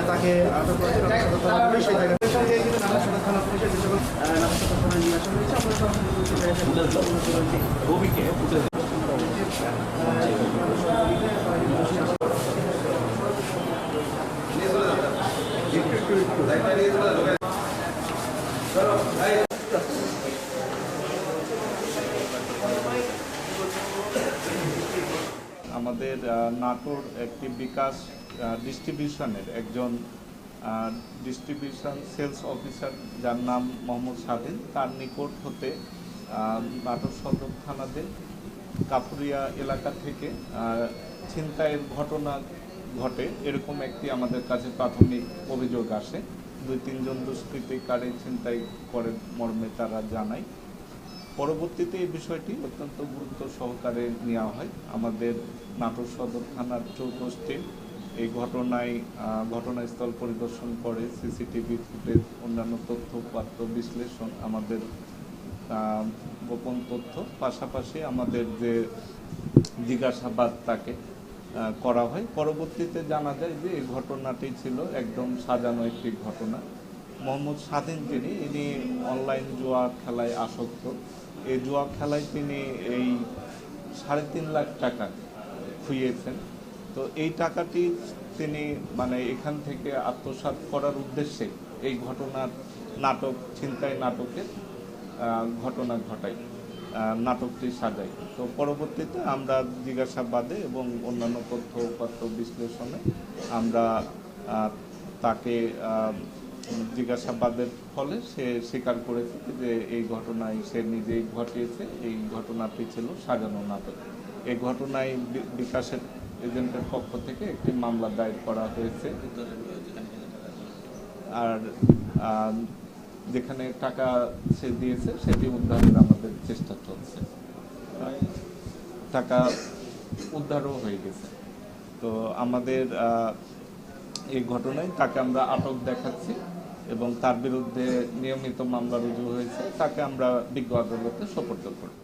তাকে আটক করেছে থানা পুলিশ থানা পুলিশের যে সকল নিয়ে আসা হয়েছে আমাদের নাটোর একটি বিকাশ ডিস্ট্রিবিউশনের একজন ডিস্ট্রিবিউশন সেলস অফিসার যার নাম মোহাম্মদ স্বাধীন, তার নিকট হতে নাটোর সদর থানাতে কাপুরিয়া এলাকা থেকে ছিনতাইয়ের ঘটনা ঘটে এরকম একটি আমাদের কাছে প্রাথমিক অভিযোগ আসে। 2-3 জন দুষ্কৃতিকারী ছিনতাই করে মর্মে তারা জানায়। পরবর্তীতে এই বিষয়টি অত্যন্ত গুরুত্ব সহকারে নেওয়া হয়। আমাদের নাটোর সদর থানার চৌকস টিম এই ঘটনাস্থল পরিদর্শন করে সিসিটিভি ফুটেজ, অন্যান্য তথ্যপাত্র বিশ্লেষণ, আমাদের গোপন তথ্য, পাশাপাশি আমাদের যে জিজ্ঞাসাবাদ তাকে করা হয়। পরবর্তীতে জানা যায় যে এই ঘটনাটি ছিল একদম সাজানো একটি ঘটনা। মোহাম্মদ স্বাধীন ইনি অনলাইন জুয়া খেলায় আসক্ত। এই জুয়া খেলায় তিনি এই 3.5 লাখ টাকা খুইয়েছেন। তো এই টাকাটি তিনি এখান থেকে আত্মসাৎ করার উদ্দেশ্যে এই ছিনতাই নাটকের ঘটনা ঘটায়, নাটকটি সাজায়। তো পরবর্তীতে আমরা জিজ্ঞাসাবাদে এবং অন্যান্য তথ্যপত্র বিশ্লেষণে আমরা তাকে জিজ্ঞাসাবাদের ফলে সে স্বীকার করেছে যে এই ঘটনায় সে নিজেই ঘটিয়েছে। এই ঘটনাটি ছিল সাজানো নাটক। এই ঘটনায় বিকাশের এজেন্টের পক্ষ থেকে একটি মামলা দায়ের করা হয়েছে। আর যেখানে টাকা সে দিয়েছে সেটি উদ্ধারের আমাদের চেষ্টা চলছে। টাকা উদ্ধারও হয়ে গেছে। তো আমাদের এই ঘটনায় তাকে আমরা আটক দেখাচ্ছি এবং তার বিরুদ্ধে নিয়মিত মামলা রুজু হয়েছে। তাকে আমরা বিজ্ঞ আদালতে সোপর্দ করব।